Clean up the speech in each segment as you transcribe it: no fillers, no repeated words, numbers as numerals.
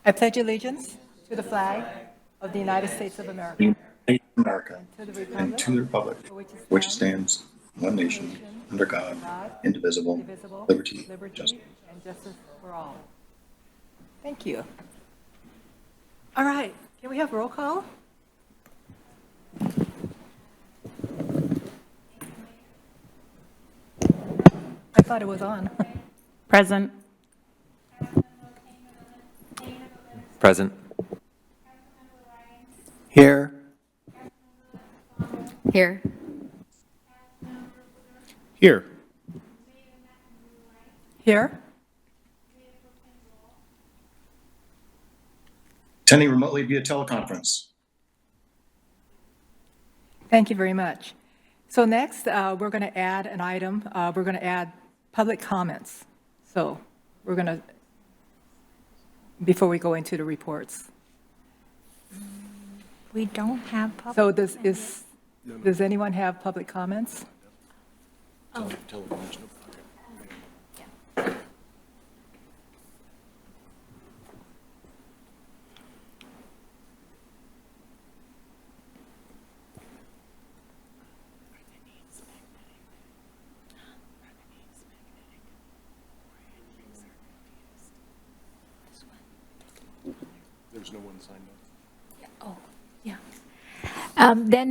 I pledge allegiance to the flag of the United States of America, United States of America, and to the republic for for which it which stands, stands one nation, under God, indivisible, indivisible, liberty, liberty, and justice for all. Thank you. All right, can we have roll call? I thought it was on. Present. Present. Here. Here. Here. Here? Attending remotely via teleconference. Thank you very much. So next, we're going to add an item. We're going to add public comments. So we're going to, before we go into the reports. We don't have public. So does anyone have public comments? There's no one signed up. Oh, yeah. There are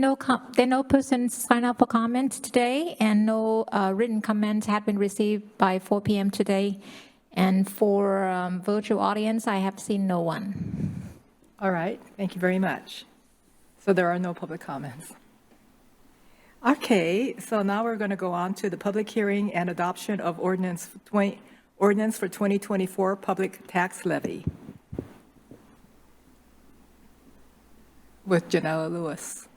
no persons signed up for comments today, and no written comments have been received by 4 p.m. today. And for virtual audience, I have seen no one. All right, thank you very much. So there are no public comments. Okay, so now we're going to go on to the public hearing and adoption of Ordinance for 2024 Public Tax Levy with Janella Lewis.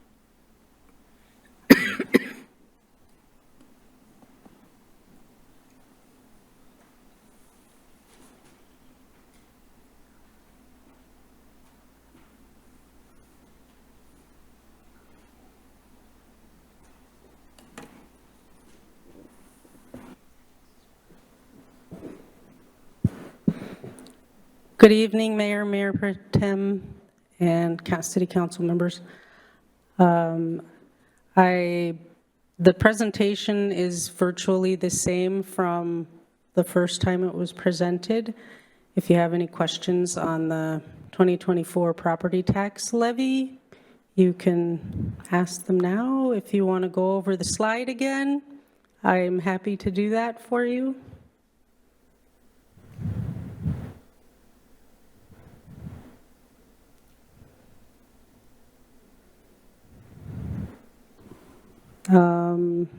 Good evening, Mayor Pro Tem, and City Council members. The presentation is virtually the same from the first time it was presented. If you have any questions on the 2024 property tax levy, you can ask them now. If you want to go over the slide again, I'm happy to do that for you.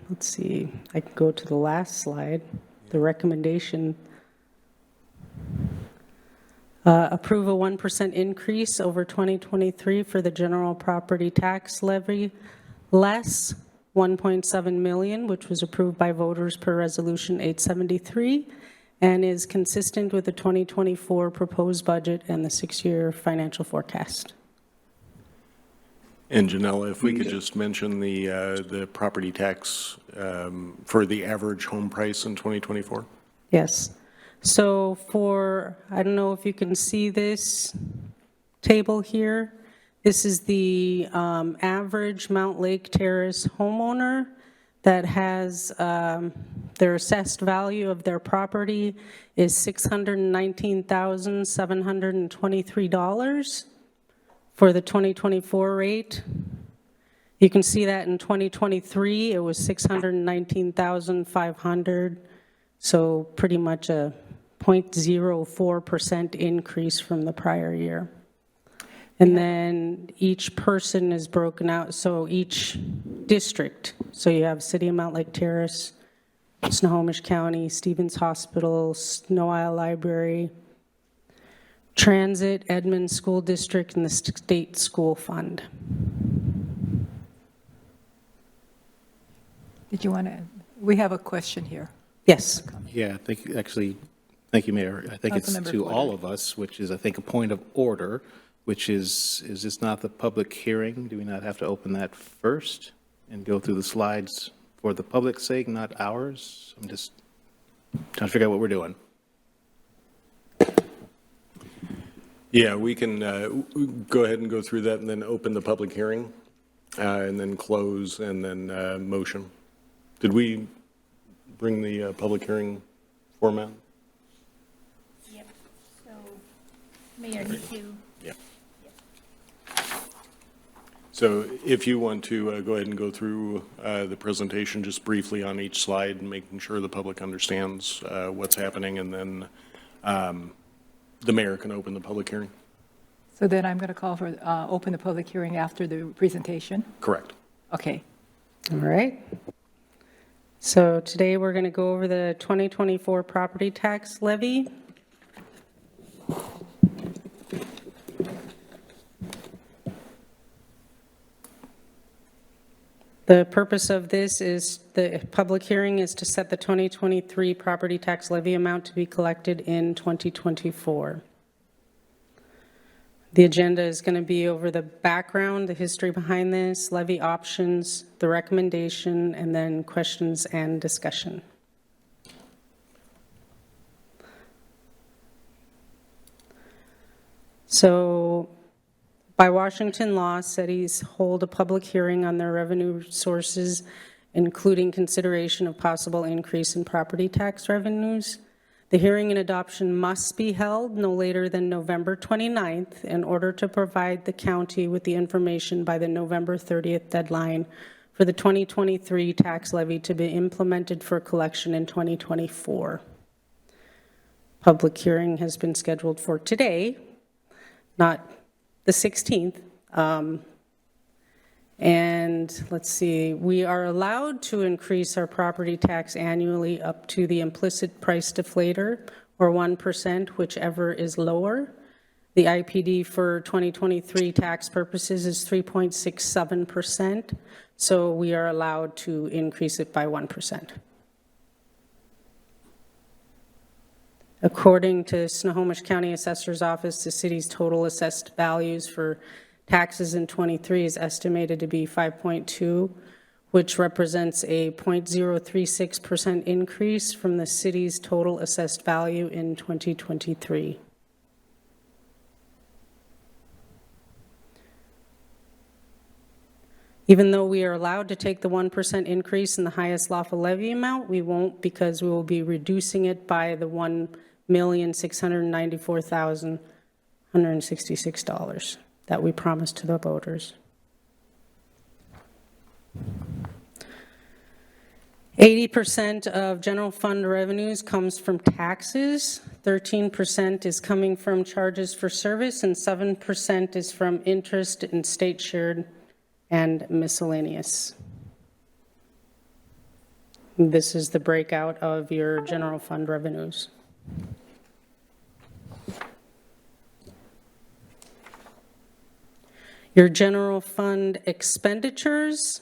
Let's see, I can go to the last slide, the recommendation. Approve a 1% increase over 2023 for the general property tax levy, less 1.7 million, which was approved by voters per resolution 873, and is consistent with the 2024 proposed budget and the 6-year financial forecast. And Janella, if we could just mention the property tax for the average home price in 2024? Yes. So I don't know if you can see this table here. This is the average Mountlake Terrace homeowner that has their assessed value of their property is $619,723 for the 2024 rate. You can see that in 2023, it was $619,500, so pretty much a 0.04% increase from the prior year. And then each person is broken out, so each district, so you have City of Mountlake Terrace, Snohomish County, Stevens Hospital, Snow Isle Library, Transit, Edmonds School District, and the State School Fund. Did you want to, we have a question here. Yes. Yeah, thank you. Actually, thank you, Mayor. I think it's Councilmember to Porter. all of us, which is, I think, a point of order, which is this not the public hearing? Do we not have to open that first and go through the slides for the public's sake, not ours? I'm just trying to figure out what we're doing. Yeah, we can go ahead and go through that and then open the public hearing, and then close, and then motion. Did we bring the public hearing format? Yep, so Mayor, need to. Yeah. So if you want to go ahead and go through the presentation just briefly on each slide, and making sure the public understands what's happening, and then the mayor can open the public hearing. So then I'm going to call for, open the public hearing after the presentation. Correct. Okay. All right. So today we're going to go over the 2024 property tax levy. The purpose of this is, the public hearing is to set the 2023 property tax levy amount to be collected in 2024. The agenda is going to be over the background, the history behind this, levy options, the recommendation, and then questions and discussion. So, by Washington law, cities hold a public hearing on their revenue sources, including consideration of possible increase in property tax revenues. The hearing and adoption must be held no later than November 29th in order to provide the county with the information by the November 30th deadline for the 2023 tax levy to be implemented for collection in 2024. Public hearing has been scheduled for today, not the 16th. And let's see, we are allowed to increase our property tax annually up to the implicit price deflator, or 1%, whichever is lower. The IPD for 2023 tax purposes is 3.67%, so we are allowed to increase it by 1%. According to Snohomish County Assessor's Office, the city's total assessed values for taxes in 23 is estimated to be 5.2, which represents a 0.036% increase from the city's total assessed value in 2023. Even though we are allowed to take the 1% increase in the highest lawful levy amount, we won't, because we will be reducing it by the $1,694,166 that we promised to the voters. 80% of general fund revenues comes from taxes, 13% is coming from charges for service, and 7% is from interest and state shared and miscellaneous. This is the breakout of your general fund revenues. Your general fund expenditures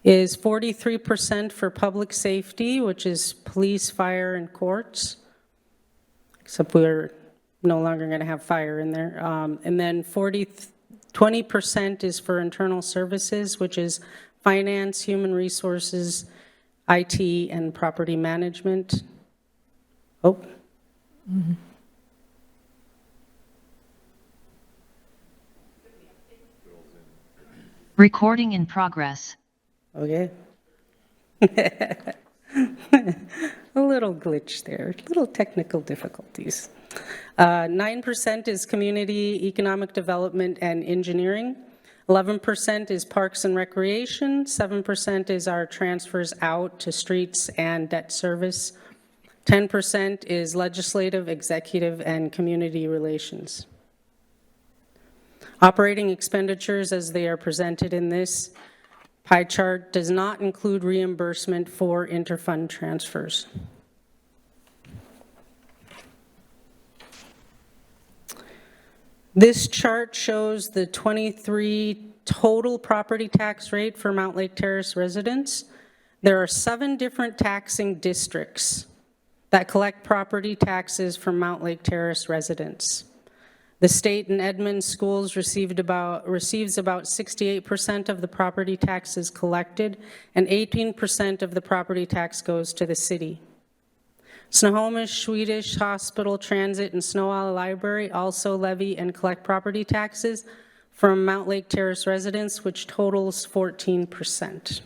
is 43% for public safety, which is police, fire, and courts, except we're no longer going to have fire in there. And then 20% is for internal services, which is finance, human resources, IT, and property management. Oh. Mm-hmm. Recording in progress. Okay. A little glitch there, little technical difficulties. 9% is community economic development and engineering. 11% is parks and recreation. 7% is our transfers out to streets and debt service. 10% is legislative, executive, and community relations. Operating expenditures, as they are presented in this pie chart, does not include reimbursement for interfund transfers. This chart shows the 23 total property tax rate for Mountlake Terrace residents. There are 7 different taxing districts that collect property taxes from Mountlake Terrace residents. The state and Edmonds schools receives about 68% of the property taxes collected, and 18% of the property tax goes to the city. Snohomish, Swedish Hospital Transit, and Snow Library also levy and collect property taxes from Mountlake Terrace residents, which totals 14%.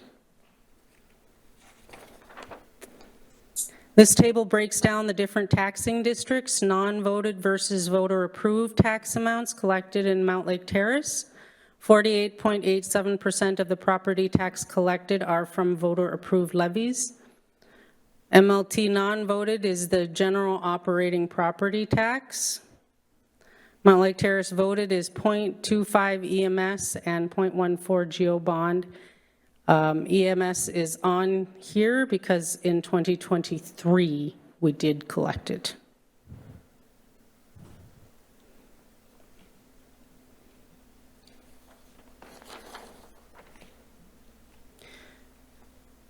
This table breaks down the different taxing districts, non-voted versus voter-approved tax amounts collected in Mountlake Terrace. 48.87% of the property tax collected are from voter-approved levies. MLT non-voted is the general operating property tax. Mountlake Terrace voted is 0.25 EMS and 0.14 GEO bond. EMS is on here because in 2023 we did collect it.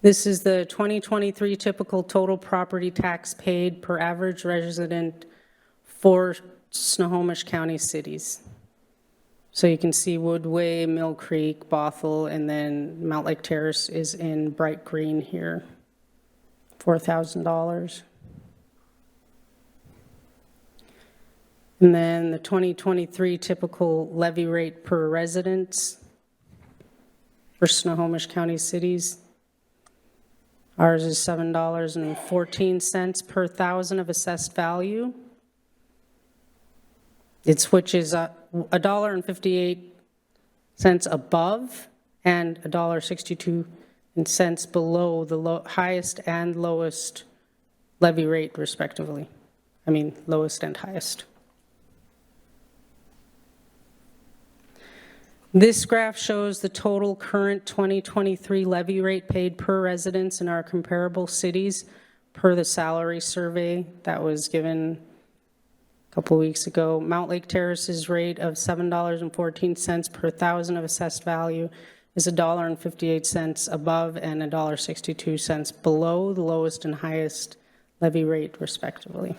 This is the 2023 typical total property tax paid per average resident for Snohomish County cities. So you can see Woodway, Mill Creek, Bothell, and then Mountlake Terrace is in bright green here, $4,000. And then the 2023 typical levy rate per residence for Snohomish County cities. Ours is $7.14 per thousand of assessed value. Which is $1.58 above and $1.62 below the highest and lowest levy rate, respectively. I mean, lowest and highest. This graph shows the total current 2023 levy rate paid per residence in our comparable cities per the salary survey that was given a couple of weeks ago. Mountlake Terrace's rate of $7.14 per thousand of assessed value is $1.58 above and $1.62 below the lowest and highest levy rate, respectively.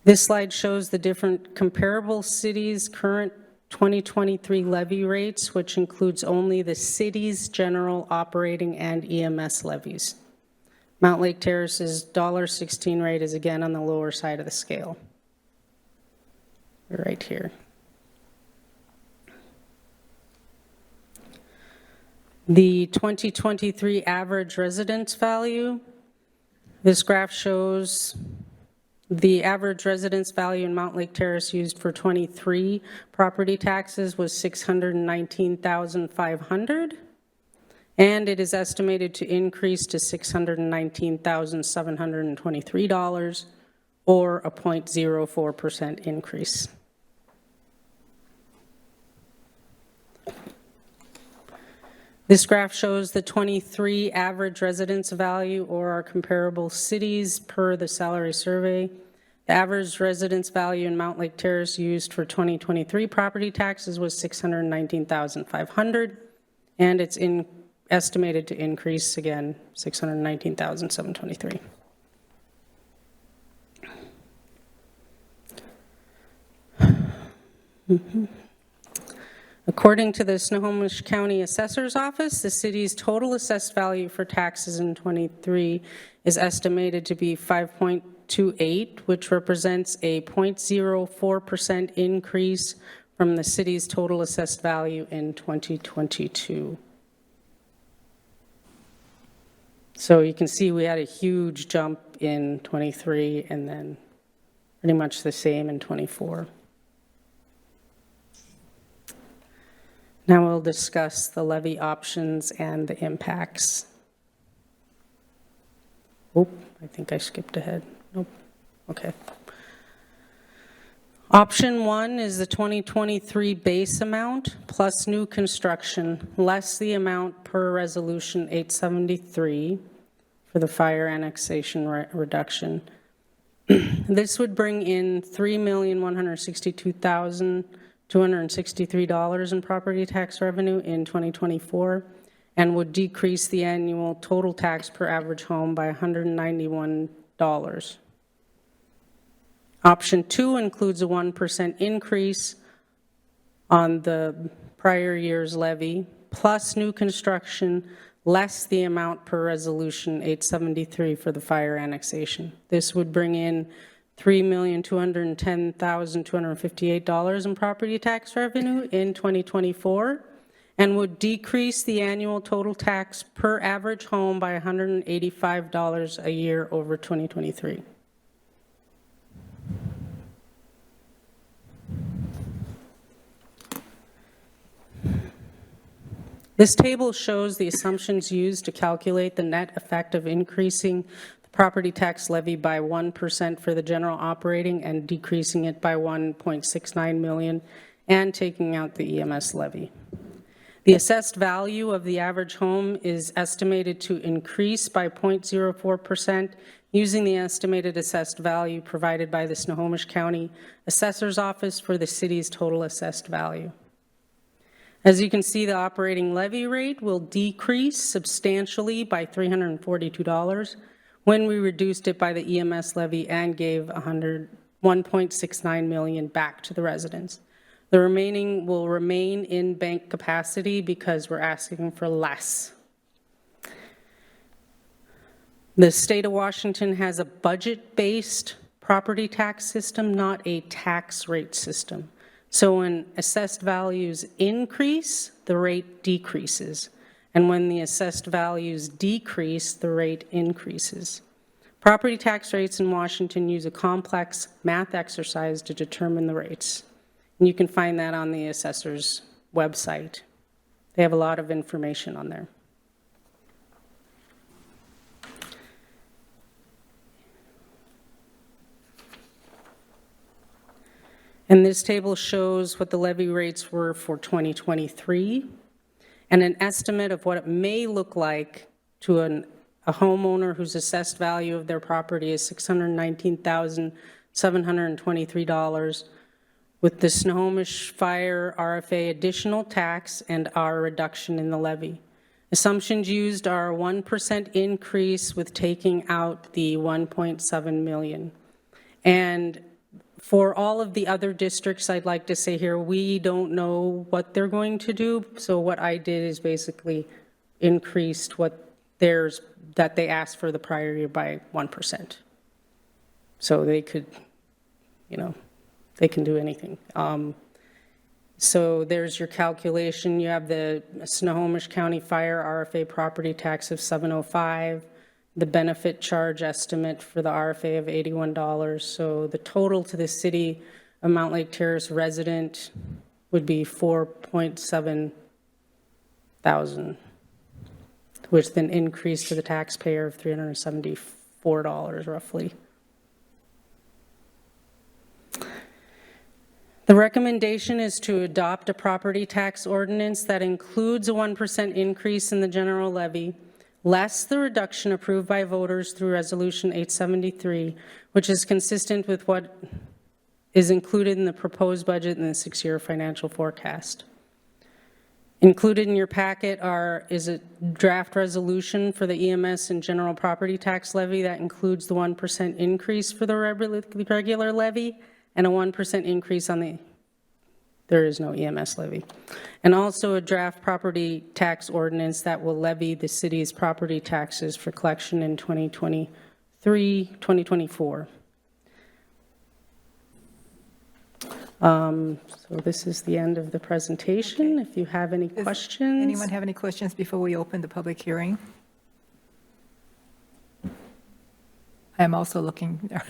This slide shows the different comparable cities' current 2023 levy rates, which includes only the city's general operating and EMS levies. Mountlake Terrace's $1.16 rate is again on the lower side of the scale, right here. The 2023 average residence value, this graph shows the average residence value in Mountlake Terrace used for 23 property taxes was $619,500, and it is estimated to increase to $619,723, or a 0.04% increase. This graph shows the 23 average residence value or our comparable cities per the salary survey. The average residence value in Mountlake Terrace used for 2023 property taxes was $619,500, and it's estimated to increase again, $619,723. According to the Snohomish County Assessor's Office, the city's total assessed value for taxes in 23 is estimated to be 5.28, which represents a 0.04% increase from the city's total assessed value in 2022. So you can see we had a huge jump in 23 and then pretty much the same in 24. Now we'll discuss the levy options and the impacts. Oh, I think I skipped ahead. Nope. Okay. Option 1 is the 2023 base amount plus new construction, less the amount per Resolution 873 for the fire annexation reduction. This would bring in $3,162,263 in property tax revenue in 2024 and would decrease the annual total tax per average home by $191. Option 2 includes a 1% increase on the prior year's levy, plus new construction, less the amount per Resolution 873 for the fire annexation. This would bring in $3,210,258 in property tax revenue in 2024 and would decrease the annual total tax per average home by $185 a year over 2023. This table shows the assumptions used to calculate the net effect of increasing the property tax levy by 1% for the general operating and decreasing it by 1.69 million and taking out the EMS levy. The assessed value of the average home is estimated to increase by 0.04% using the estimated assessed value provided by the Snohomish County Assessor's Office for the city's total assessed value. As you can see, the operating levy rate will decrease substantially by $342 when we reduced it by the EMS levy and gave $1.69 million back to the residents. The remaining will remain in bank capacity because we're asking for less. The state of Washington has a budget-based property tax system, not a tax rate system. So when assessed values increase, the rate decreases. And when the assessed values decrease, the rate increases. Property tax rates in Washington use a complex math exercise to determine the rates. And you can find that on the assessor's website. They have a lot of information on there. And this table shows what the levy rates were for 2023 and an estimate of what it may look like to a homeowner whose assessed value of their property is $619,723 with the Snohomish Fire RFA additional tax and our reduction in the levy. Assumptions used are a 1% increase with taking out the $1.7 million. And for all of the other districts, I'd like to say here, we don't know what they're going to do. So what I did is basically increased what theirs that they asked for the prior year by 1%. So they could, they can do anything. So there's your calculation. You have the Snohomish County Fire RFA property tax of $705. The benefit charge estimate for the RFA of $81. So the total to the city of Mountlake Terrace resident would be $4.7 thousand, which then increased to the taxpayer of $374 roughly. The recommendation is to adopt a property tax ordinance that includes a 1% increase in the general levy, less the reduction approved by voters through Resolution 873, which is consistent with what is included in the proposed budget and the 6-year financial forecast. Included in your packet is a draft resolution for the EMS and general property tax levy that includes the 1% increase for the regular levy and a 1% increase on there is no EMS levy. And also a draft property tax ordinance that will levy the city's property taxes for collection in 2024. So this is the end of the presentation. If you have any questions. Anyone have any questions before we open the public hearing? I'm also looking there.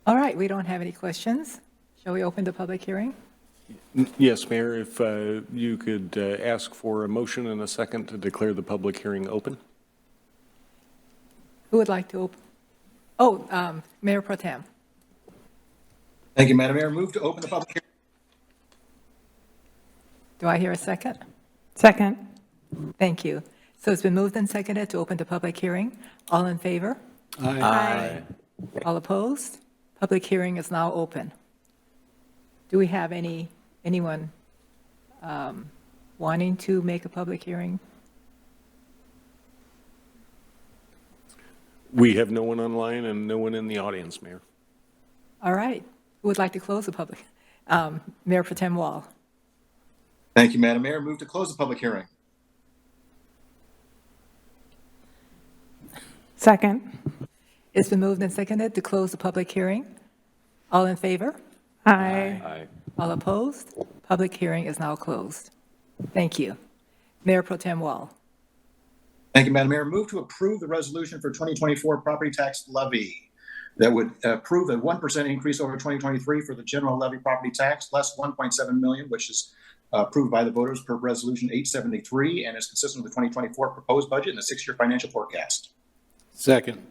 All right, we don't have any questions. Shall we open the public hearing? Yes, Mayor, if you could ask for a motion and a second to declare the public hearing open. Who would like to open? Oh, Mayor Pro Tem. Thank you, Madam Mayor. Move to open the public hearing. Do I hear a second? Second. Thank you. So it's been moved and seconded to open the public hearing. All in favor? Aye. All opposed? Public hearing is now open. Do we have anyone wanting to make a public hearing? We have no one online and no one in the audience, Mayor. All right. Who would like to close the public? Mayor Pro Tem Wall. Thank you, Madam Mayor. Move to close the public hearing. Second. It's been moved and seconded to close the public hearing. All in favor? Aye. Aye. All opposed? Public hearing is now closed. Thank you. Mayor Pro Tem Wall. Thank you, Madam Mayor. Move to approve the resolution for 2024 property tax levy that would approve a 1% increase over 2023 for the general levy property tax, less 1.7 million, which is approved by the voters per resolution 873 and is consistent with the 2024 proposed budget and the 6-year financial forecast. Second.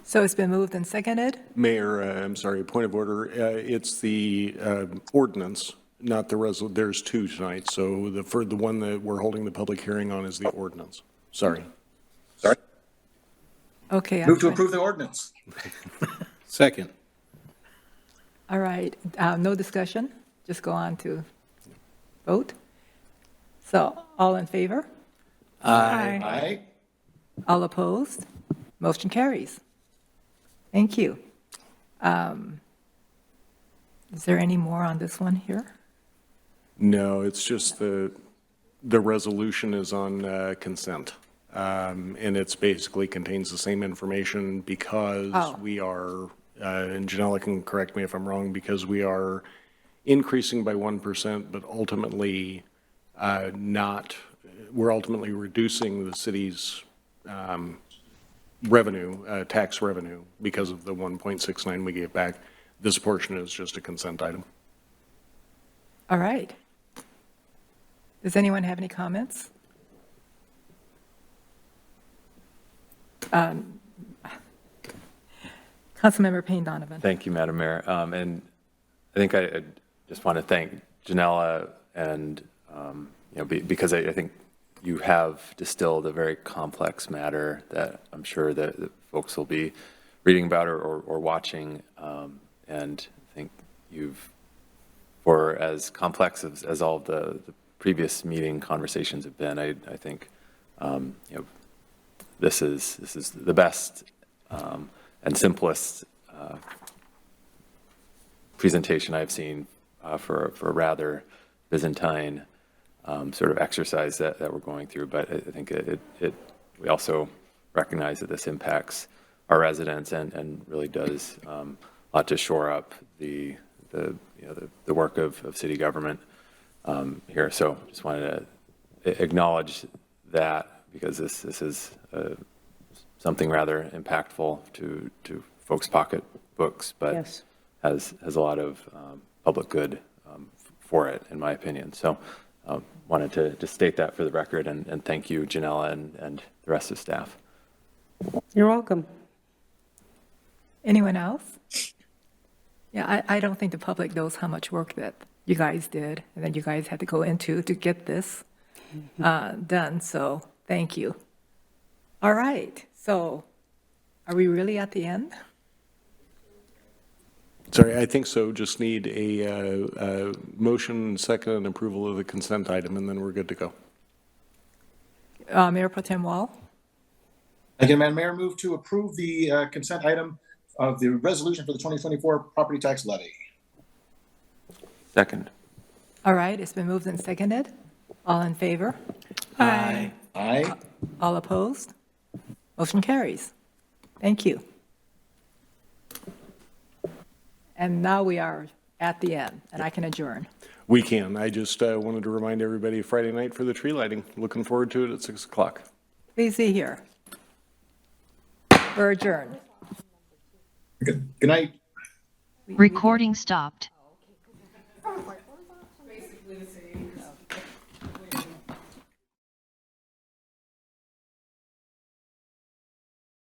So it's been moved and seconded. Mayor, I'm sorry, point of order. It's the ordinance, not the there's two tonight. So the one that we're holding the public hearing on is the ordinance. Sorry. Sorry. Okay. Move to approve the ordinance. Second. All right. No discussion. Just go on to vote. So all in favor? Aye. Aye. All opposed? Motion carries. Thank you. Is there any more on this one here? No, it's just the resolution is on consent. And it's basically contains the same information because we are, and Janella can correct me if I'm wrong, because we are increasing by 1%, but ultimately we're ultimately reducing the city's revenue, tax revenue, because of the 1.69 we gave back. This portion is just a consent item. All right. Does anyone have any comments? Councilmember Payne Donovan. Thank you, Madam Mayor. And I think I just want to thank Janella and, because I think you have distilled a very complex matter that I'm sure that folks will be reading about or watching. And I think for as complex as all of the previous meeting conversations have been, I think, this is the best and simplest presentation I've seen for a rather Byzantine sort of exercise that we're going through. But I think we also recognize that this impacts our residents and really does a lot to shore up the work of city government here. So just wanted to acknowledge that, because this is something rather impactful to folks' pocketbooks, but Yes. has a lot of public good for it, in my opinion. So wanted to just state that for the record, and thank you, Janella, and the rest of staff. You're welcome. Anyone else? Yeah, I don't think the public knows how much work that you guys did and that you guys had to go into to get this done. So thank you. All right. So are we really at the end? Sorry, I think so. Just need a motion, second, and approval of the consent item, and then we're good to go. Mayor Pro Tem Wall. Again, Madam Mayor, move to approve the consent item of the resolution for the 2024 property tax levy. Second. All right. It's been moved and seconded. All in favor? Aye. Aye. All opposed? Motion carries. Thank you. And now we are at the end, and I can adjourn. We can. I just wanted to remind everybody Friday night for the tree lighting. Looking forward to it at 6 o'clock. Please be here. We're adjourned. Good night. Recording stopped.